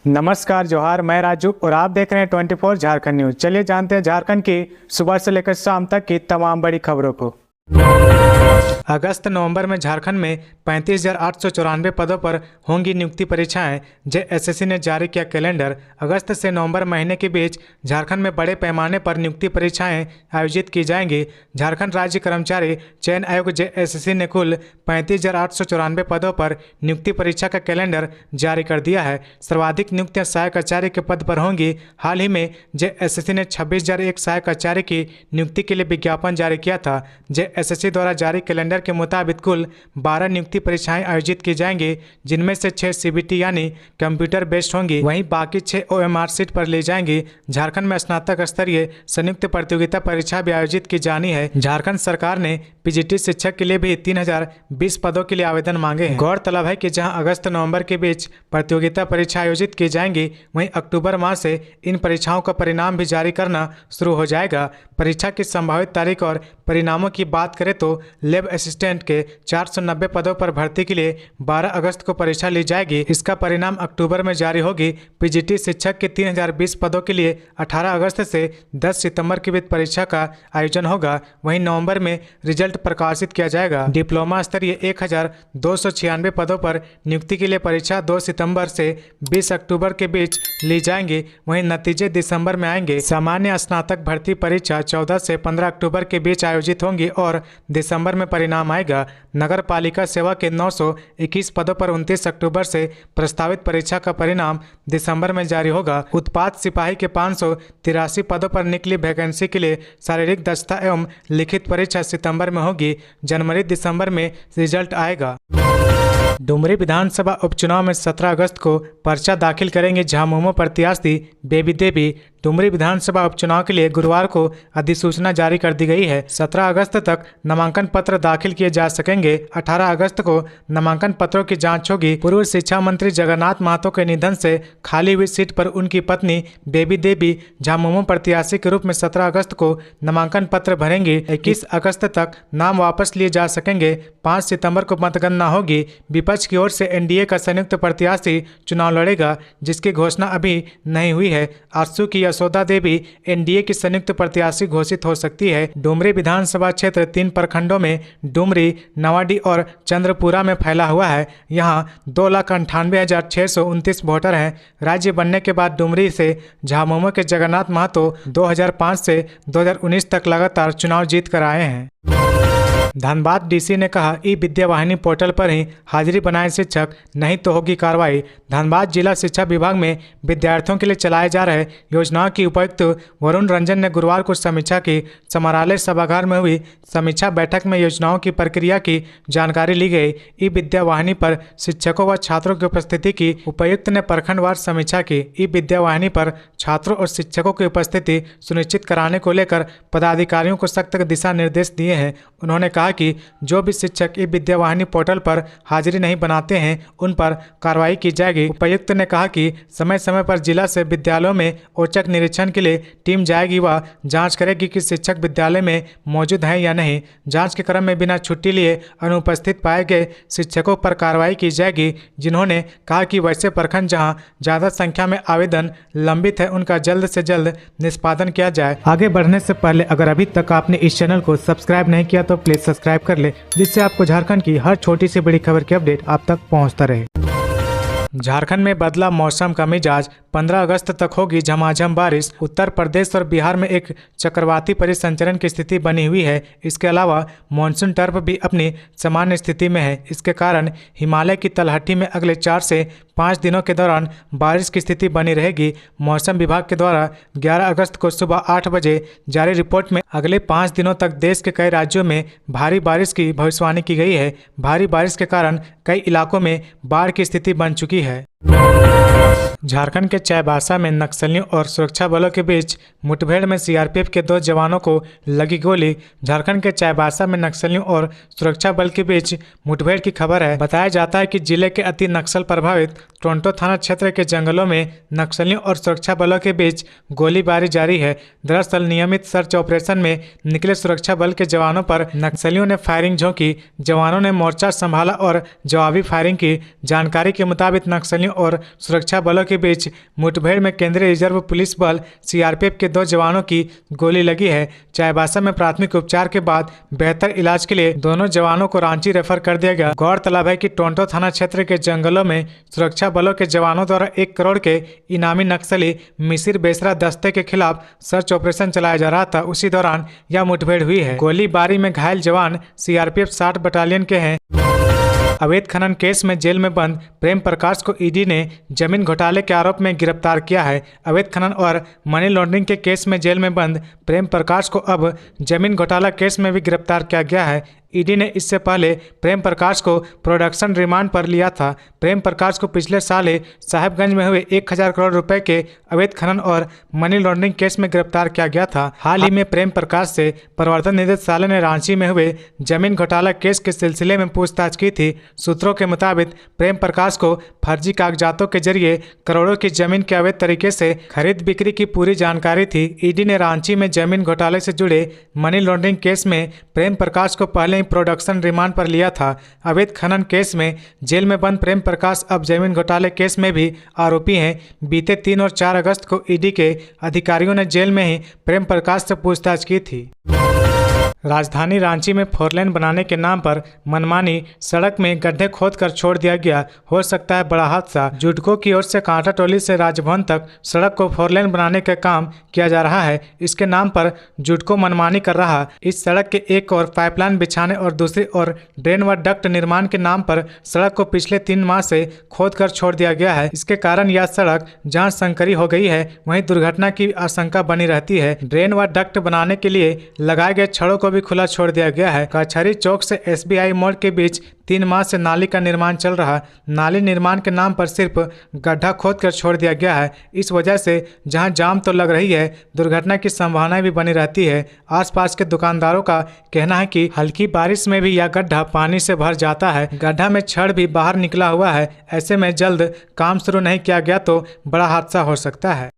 नमस्कार जोहार, मैं राजू और आप देख रहे हैं 24 झारखंड न्यूज। चलिए जानते हैं झारखंड की सुबह से लेकर शाम तक की तमाम बड़ी खबरों को। अगस्त नवंबर में झारखंड में 35,894 पदों पर होंगी नियुक्ति परीक्षाएं। जेएसएससी ने जारी किया कैलेंडर। अगस्त से नवंबर महीने के बीच झारखंड में बड़े पैमाने पर नियुक्ति परीक्षाएं आयोजित की जाएंगी। झारखंड राज्य कर्मचारी चयन आयोग जेएसएससी ने कुल 35,894 पदों पर नियुक्ति परीक्षा का कैलेंडर जारी कर दिया है। सर्वाधिक नियुक्तियां सहायक आचार्य के पद पर होंगी। हाल ही में जेएसएससी ने 26,001 सहायक आचार्य की नियुक्ति के लिए विज्ञापन जारी किया था। जेएसएससी द्वारा जारी कैलेंडर के मुताबिक कुल 12 नियुक्ति परीक्षाएं आयोजित की जाएंगी, जिनमें से 6 सीबीटी यानी कंप्यूटर बेस्ड होंगी, वहीं बाकी 6 ओएमआर सीट पर ली जाएंगी। झारखंड में स्नातक स्तरीय संयुक्त प्रतियोगिता परीक्षा भी आयोजित की जानी है। झारखंड सरकार ने पीजीटी शिक्षक के लिए भी 3020 पदों के लिए आवेदन मांगे हैं। गौरतलब है कि जहां अगस्त नवंबर के बीच प्रतियोगिता परीक्षा आयोजित की जाएंगी, वहीं अक्टूबर माह से इन परीक्षाओं का परिणाम भी जारी करना शुरू हो जाएगा। परीक्षा की संभावित तारीख और परिणामों की बात करें तो लैब असिस्टेंट के 490 पदों पर भर्ती के लिए 12 अगस्त को परीक्षा ली जाएगी। इसका परिणाम अक्टूबर में जारी होगी। पीजीटी शिक्षक के 3020 पदों के लिए 18 अगस्त से 10 सितंबर के बीच परीक्षा का आयोजन होगा। वहीं नवंबर में रिजल्ट प्रकाशित किया जाएगा। डिप्लोमा स्तरीय 1296 पदों पर नियुक्ति के लिए परीक्षा 2 सितंबर से 20 अक्टूबर के बीच ली जाएंगी। वहीं नतीजे दिसंबर में आएंगे। सामान्य स्नातक भर्ती परीक्षा 14 से 15 अक्टूबर के बीच आयोजित होंगी और दिसंबर में परिणाम आएगा। नगर पालिका सेवा के 921 पदों पर 29 अक्टूबर से प्रस्तावित परीक्षा का परिणाम दिसंबर में जारी होगा। उत्पाद सिपाही के 583 पदों पर निकली वैकेंसी के लिए शारीरिक दक्षता एवं लिखित परीक्षा सितंबर में होगी। जनवरी दिसंबर में रिजल्ट आएगा। डुमरी विधानसभा उपचुनाव में 17 अगस्त को पर्चा दाखिल करेंगे झामुमो प्रत्याशी बेबी देवी। डुमरी विधानसभा उपचुनाव के लिए गुरुवार को अधिसूचना जारी कर दी गई है। 17 अगस्त तक नामांकन पत्र दाखिल किए जा सकेंगे। 18 अगस्त को नामांकन पत्रों की जांच होगी। पूर्व शिक्षा मंत्री जगन्नाथ महतो के निधन से खाली हुई सीट पर उनकी पत्नी बेबी देवी झामुमो प्रत्याशी के रूप में 17 अगस्त को नामांकन पत्र भरेंगे। 21 अगस्त तक नाम वापस लिए जा सकेंगे। 5 सितंबर को मतगणना होगी। विपक्ष की ओर से एनडीए का संयुक्त प्रत्याशी चुनाव लड़ेगा, जिसकी घोषणा अभी नहीं हुई है। आरसू की यशोदा देवी एनडीए की संयुक्त प्रत्याशी घोषित हो सकती है। डुमरी विधानसभा क्षेत्र 3 प्रखंडों में डुमरी, नवाडी और चंद्रपुरा में फैला हुआ है। यहां 2,98,629 वोटर हैं। राज्य बनने के बाद डुमरी से झामुमो के जगन्नाथ महतो 2005 से 2019 तक लगातार चुनाव जीत कर आए हैं। धनबाद डीसी ने कहा, ई विद्या वाहिनी पोर्टल पर ही हाजिरी बनाए शिक्षक, नहीं तो होगी कार्रवाई। धनबाद जिला शिक्षा विभाग में विद्यार्थियों के लिए चलाए जा रहे योजनाओं की उपायुक्त वरुण रंजन ने गुरुवार को समीक्षा की। समारालय सभागार में हुई समीक्षा बैठक में योजनाओं की प्रक्रिया की जानकारी ली गई। ई विद्या वाहिनी पर शिक्षकों व छात्रों की उपस्थिति की उपायुक्त ने प्रखंडवार समीक्षा की। ई विद्या वाहिनी पर छात्रों और शिक्षकों की उपस्थिति सुनिश्चित कराने को लेकर पदाधिकारियों को सख्त दिशा निर्देश दिए हैं। उन्होंने कहा कि जो भी शिक्षक ई विद्या वाहिनी पोर्टल पर हाजिरी नहीं बनाते हैं, उन पर कार्रवाई की जाएगी। उपायुक्त ने कहा कि समय समय पर जिला से विद्यालयों में औचक निरीक्षण के लिए टीम जाएगी व जांच करेगी कि शिक्षक विद्यालय में मौजूद हैं या नहीं। जांच के क्रम में बिना छुट्टी लिए अनुपस्थित पाए गए शिक्षकों पर कार्रवाई की जाएगी। जिन्होंने कहा कि वैसे प्रखंड जहां ज्यादा संख्या में आवेदन लंबित है, उनका जल्द से जल्द निष्पादन किया जाए। आगे बढ़ने से पहले अगर अभी तक आपने इस चैनल को सब्सक्राइब नहीं किया तो प्लीज सब्सक्राइब कर ले, जिससे आपको झारखंड की हर छोटी से बड़ी खबर की अपडेट आप तक पहुंचता रहे। झारखंड में बदला मौसम का मिजाज। 15 अगस्त तक होगी झमाझम बारिश। उत्तर प्रदेश और बिहार में एक चक्रवाती परिसंचरण की स्थिति बनी हुई है। इसके अलावा मानसून टर्फ भी अपनी सामान्य स्थिति में है। इसके कारण हिमालय की तलहटी में अगले 4 से 5 दिनों के दौरान बारिश की स्थिति बनी रहेगी। मौसम विभाग के द्वारा 11 अगस्त को सुबह 8 बजे जारी रिपोर्ट में अगले 5 दिनों तक देश के कई राज्यों में भारी बारिश की भविष्यवाणी की गई है। भारी बारिश के कारण कई इलाकों में बाढ़ की स्थिति बन चुकी है। झारखंड के चाईबासा में नक्सलियों और सुरक्षा बलों के बीच मुठभेड़ में सीआरपीएफ के 2 जवानों को लगी गोली। झारखंड के चाईबासा में नक्सलियों और सुरक्षा बल के बीच मुठभेड़ की खबर है। बताया जाता है कि जिले के अति नक्सल प्रभावित टोरंटो थाना क्षेत्र के जंगलों में नक्सलियों और सुरक्षा बलों के बीच गोलीबारी जारी है। दरअसल नियमित सर्च ऑपरेशन में निकले सुरक्षा बल के जवानों पर नक्सलियों ने फायरिंग झोंकी। जवानों ने मोर्चा संभाला और जवाबी फायरिंग की। जानकारी के मुताबिक नक्सलियों और सुरक्षा बलों के बीच मुठभेड़ में केंद्रीय रिजर्व पुलिस बल सीआरपीएफ के 2 जवानों की गोली लगी है। चाईबासा में प्राथमिक उपचार के बाद बेहतर इलाज के लिए दोनों जवानों को रांची रेफर कर दिया गया। गौरतलब है कि टोंटो थाना क्षेत्र के जंगलों में सुरक्षा बलों के जवानों द्वारा 1 करोड़ के इनामी नक्सली मिसिर बेसरा दस्ते के खिलाफ सर्च ऑपरेशन चलाया जा रहा था। उसी दौरान यह मुठभेड़ हुई है। गोलीबारी में घायल जवान सीआरपीएफ 60 बटालियन के हैं। अवैध खनन केस में जेल में बंद प्रेम प्रकाश को ईडी ने जमीन घोटाले के आरोप में गिरफ्तार किया है। अवैध खनन और मनी लॉन्ड्रिंग के केस में जेल में बंद प्रेम प्रकाश को अब जमीन घोटाला केस में भी गिरफ्तार किया गया है। ईडी ने इससे पहले प्रेम प्रकाश को प्रोडक्शन रिमांड पर लिया था। प्रेम प्रकाश को पिछले साल ही साहेबगंज में हुए 1000 करोड़ रुपए के अवैध खनन और मनी लॉन्ड्रिंग केस में गिरफ्तार किया गया था। हाल ही में प्रेम प्रकाश से प्रवर्तन निदेशालय ने रांची में हुए जमीन घोटाला केस के सिलसिले में पूछताछ की थी। सूत्रों के मुताबिक प्रेम प्रकाश को फर्जी कागजातों के जरिए करोड़ों की जमीन के अवैध तरीके से खरीद बिक्री की पूरी जानकारी थी। ईडी ने रांची में जमीन घोटाले से जुड़े मनी लॉन्ड्रिंग केस में प्रेम प्रकाश को पहले प्रोडक्शन रिमांड पर लिया था। अवैध खनन केस में जेल में बंद प्रेम प्रकाश अब जमीन घोटाले केस में भी आरोपी हैं। बीते 3 और 4 अगस्त को ईडी के अधिकारियों ने जेल में ही प्रेम प्रकाश से पूछताछ की थी। राजधानी रांची में 4 लेन बनाने के नाम पर मनमानी सड़क में गड्ढे खोदकर छोड़ दिया गया, हो सकता है बड़ा हादसा। जुडको की ओर से कांटा टोली से राजभवन तक सड़क को 4 लेन बनाने का काम किया जा रहा है। इसके नाम पर जुडको मनमानी कर रहा। इस सड़क के एक ओर पाइपलाइन बिछाने और दूसरी ओर ड्रेन व डक्ट निर्माण के नाम पर सड़क को पिछले 3 माह से खोद कर छोड़ दिया गया है। इसके कारण यह सड़क जहाँ संकरी हो गई है वहीं दुर्घटना की आशंका बनी रहती है। ड्रेन व डक्ट बनाने के लिए लगाए गए छड़ों को भी खुला छोड़ दिया गया है। कचहरी चौक से एसबीआई मोड़ के बीच 3 माह से नाली का निर्माण चल रहा। नाली निर्माण के नाम पर सिर्फ गड्ढा खोद कर छोड़ दिया गया है। इस वजह से जहां जाम तो लग रही है, दुर्घटना की संभावना भी बनी रहती है। आसपास के दुकानदारों का कहना है कि हल्की बारिश में भी यह गड्ढा पानी से भर जाता है। गड्ढा में छड़ भी बाहर निकला हुआ है। ऐसे में जल्द काम शुरू नहीं किया गया तो बड़ा हादसा हो सकता है।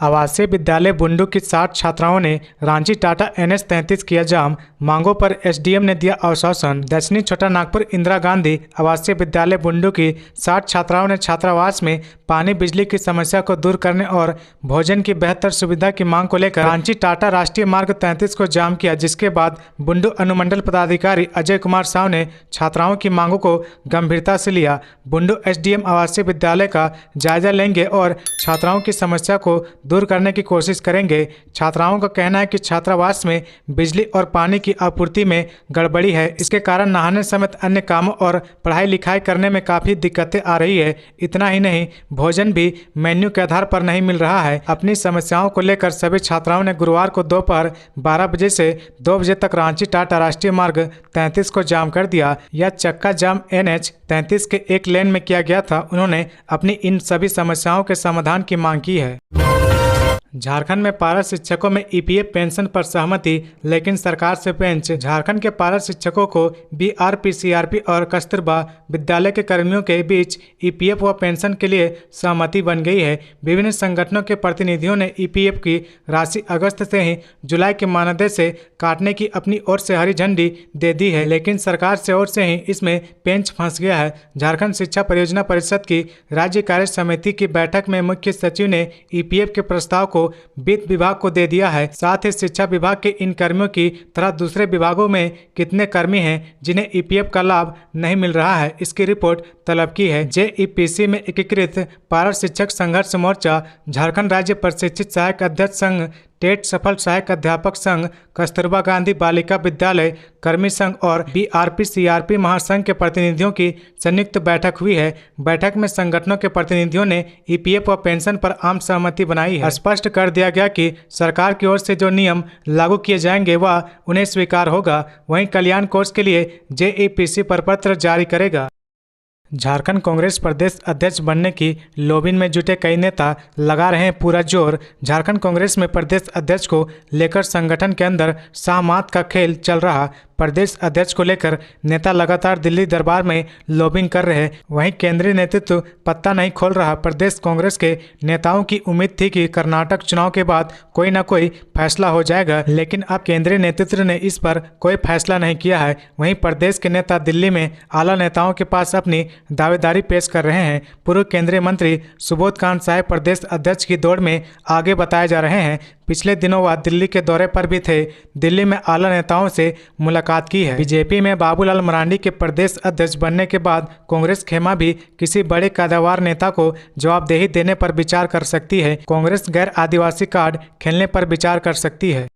आवासीय विद्यालय बुंडू की 60 छात्राओं ने रांची टाटा NH-33 किया जाम। मांगों पर एसडीएम ने दिया आश्वासन। दक्षिणी छोटा नागपुर इंदिरा गांधी आवासीय विद्यालय बुंडू की 60 छात्राओं ने छात्रावास में पानी बिजली की समस्या को दूर करने और भोजन की बेहतर सुविधा की मांग को लेकर रांची टाटा राष्ट्रीय मार्ग 33 को जाम किया, जिसके बाद बुंडू अनुमंडल पदाधिकारी अजय कुमार साव ने छात्राओं की मांगों को गंभीरता से लिया। बुंडू एसडीएम आवासीय विद्यालय का जायजा लेंगे और छात्राओं की समस्या को दूर करने की कोशिश करेंगे। छात्राओं का कहना है कि छात्रावास में बिजली और पानी की आपूर्ति में गड़बड़ी है। इसके कारण नहाने समेत अन्य कामों और पढ़ाई लिखाई करने में काफ़ी दिक्कतें आ रही है। इतना ही नहीं, भोजन भी मेन्यू के आधार पर नहीं मिल रहा है। अपनी समस्याओं को लेकर सभी छात्राओं ने गुरुवार को दोपहर 12 बजे से 2 बजे तक रांची टाटा राष्ट्रीय मार्ग 33 को जाम कर दिया। यह चक्का जाम NH-33 के एक लेन में किया गया था। उन्होंने अपनी इन सभी समस्याओं के समाधान की मांग की है। झारखंड में पारा शिक्षकों में ईपीएफ पेंशन पर सहमति, लेकिन सरकार से पेंच। झारखंड के पारा शिक्षकों को बीआरपी, सीआरपी और कस्तूरबा विद्यालय के कर्मियों के बीच ईपीएफ व पेंशन के लिए सहमति बन गई है। विभिन्न संगठनों के प्रतिनिधियों ने ईपीएफ की राशि अगस्त से ही जुलाई के मानदेय से काटने की अपनी ओर से हरी झंडी दे दी है, लेकिन सरकार से ओर से ही इसमें पेंच फंस गया है। झारखंड शिक्षा परियोजना परिषद की राज्य कार्य समिति की बैठक में मुख्य सचिव ने ईपीएफ के प्रस्ताव को वित्त विभाग को दे दिया है। साथ ही शिक्षा विभाग के इन कर्मियों की तरह दूसरे विभागों में कितने कर्मी हैं जिन्हें ईपीएफ का लाभ नहीं मिल रहा है, इसकी रिपोर्ट तलब की है। जेईपीसी में एकीकृत पारा शिक्षक संघर्ष मोर्चा, झारखंड राज्य प्रशिक्षित सहायक अध्यक्ष संघ, टेट सफल सहायक अध्यापक संघ, कस्तूरबा गांधी बालिका विद्यालय कर्मी संघ और बीआरपी सीआरपी महासंघ के प्रतिनिधियों की संयुक्त बैठक हुई है। बैठक में संगठनों के प्रतिनिधियों ने ईपीएफ व पेंशन पर आम सहमति बनाई है। स्पष्ट कर दिया गया कि सरकार की ओर से जो नियम लागू किए जाएंगे वह उन्हें स्वीकार होगा। वहीं कल्याण कोष के लिए जेईपीसी प्रपत्र जारी करेगा। झारखंड कांग्रेस प्रदेश अध्यक्ष बनने की लोबिन में जुटे कई नेता लगा रहे हैं पूरा जोर। झारखंड कांग्रेस में प्रदेश अध्यक्ष को लेकर संगठन के अंदर सामात का खेल चल रहा। प्रदेश अध्यक्ष को लेकर नेता लगातार दिल्ली दरबार में लॉबिंग कर रहे हैं। वहीं केंद्रीय नेतृत्व पत्ता नहीं खोल रहा। प्रदेश कांग्रेस के नेताओं की उम्मीद थी कि कर्नाटक चुनाव के बाद कोई न कोई फैसला हो जाएगा, लेकिन अब केंद्रीय नेतृत्व ने इस पर कोई फैसला नहीं किया है। वहीं प्रदेश के नेता दिल्ली में आला नेताओं के पास अपनी दावेदारी पेश कर रहे हैं। पूर्व केंद्रीय मंत्री सुबोध कांत साहेब प्रदेश अध्यक्ष की दौड़ में आगे बताए जा रहे हैं। पिछले दिनों वह दिल्ली के दौरे पर भी थे। दिल्ली में आला नेताओं से मुलाकात की है। बीजेपी में बाबूलाल मरांडी के प्रदेश अध्यक्ष बनने के बाद कांग्रेस खेमा भी किसी बड़े कद्दावर नेता को जवाबदेही देने पर विचार कर सकती है। कांग्रेस गैर आदिवासी कार्ड खेलने पर विचार कर सकती है।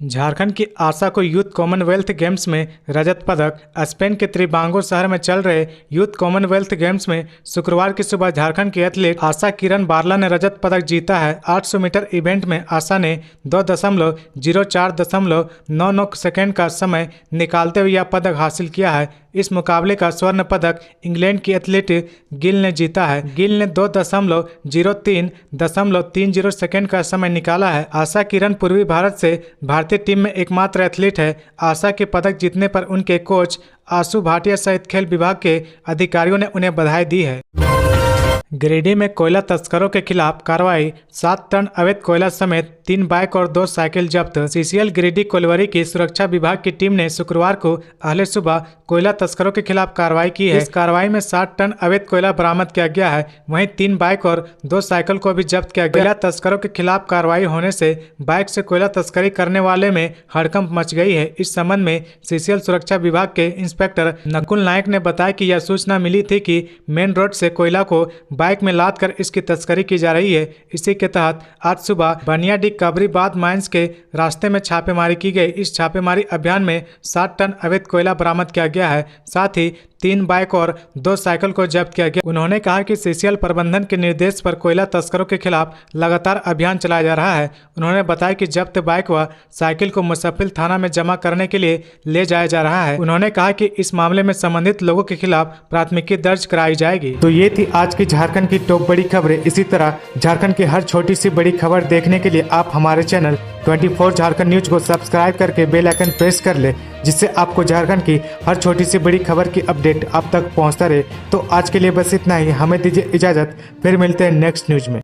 झारखंड की आशा को यूथ कॉमनवेल्थ गेम्स में रजत पदक। स्पेन के त्रिबांगो शहर में चल रहे यूथ कॉमनवेल्थ गेम्स में शुक्रवार की सुबह झारखंड की एथलीट आशा किरण बारला ने रजत पदक जीता है। 800 मीटर इवेंट में आशा ने 2.0499 सेकेंड का समय निकालते हुए यह पदक हासिल किया है। इस मुकाबले का स्वर्ण पदक इंग्लैंड की एथलीट गिल ने जीता है। गिल ने 2.0330 सेकेंड का समय निकाला है। आशा किरण पूर्वी भारत से भारतीय टीम में एकमात्र एथलीट है। आशा के पदक जीतने पर उनके कोच आशु भाटिया सहित खेल विभाग के अधिकारियों ने उन्हें बधाई दी है। गिरिडीह में कोयला तस्करों के खिलाफ कार्रवाई। 7 टन अवैध कोयला समेत 3 बाइक और 2 साइकिल जब्त। सीसीएल गिरिडीह कोलवरी की सुरक्षा विभाग की टीम ने शुक्रवार को अहले सुबह कोयला तस्करों के खिलाफ कार्रवाई की है। इस कार्रवाई में 7 टन अवैध कोयला बरामद किया गया है। वहीं 3 बाइक और 2 साइकिल को भी जब्त किया गया। कोयला तस्करों के खिलाफ कार्रवाई होने से बाइक से कोयला तस्करी करने वाले में हड़कंप मच गई है। इस संबंध में सीसीएल सुरक्षा विभाग के इंस्पेक्टर नकुल नायक ने बताया कि यह सूचना मिली थी कि मेन रोड से कोयला को बाइक में लाद कर इसकी तस्करी की जा रही है। इसी के तहत आज सुबह बनियाडी कबरीबाद माइंस के रास्ते में छापेमारी की गई। इस छापेमारी अभियान में 7 टन अवैध कोयला बरामद किया गया है। साथ ही 3 बाइक और 2 साइकिल को जब्त किया गया। उन्होंने कहा कि सीसीएल प्रबंधन के निर्देश पर कोयला तस्करों के खिलाफ लगातार अभियान चलाया जा रहा है। उन्होंने बताया कि जब्त बाइक व साइकिल को मुसफ्फिल थाना में जमा करने के लिए ले जाया जा रहा है। उन्होंने कहा कि इस मामले में संबंधित लोगों के खिलाफ प्राथमिकी दर्ज कराई जाएगी। तो ये थी आज की झारखंड की टॉप बड़ी खबरें। इसी तरह झारखंड की हर छोटी सी बड़ी खबर देखने के लिए आप हमारे चैनल 24 झारखंड न्यूज को सब्सक्राइब करके बेल आइकन प्रेस कर ले, जिससे आपको झारखंड की हर छोटी सी बड़ी खबर की अपडेट आप तक पहुंचता रहे। तो आज के लिए बस इतना ही। हमें दीजिए इजाजत, फिर मिलते हैं नेक्स्ट न्यूज में।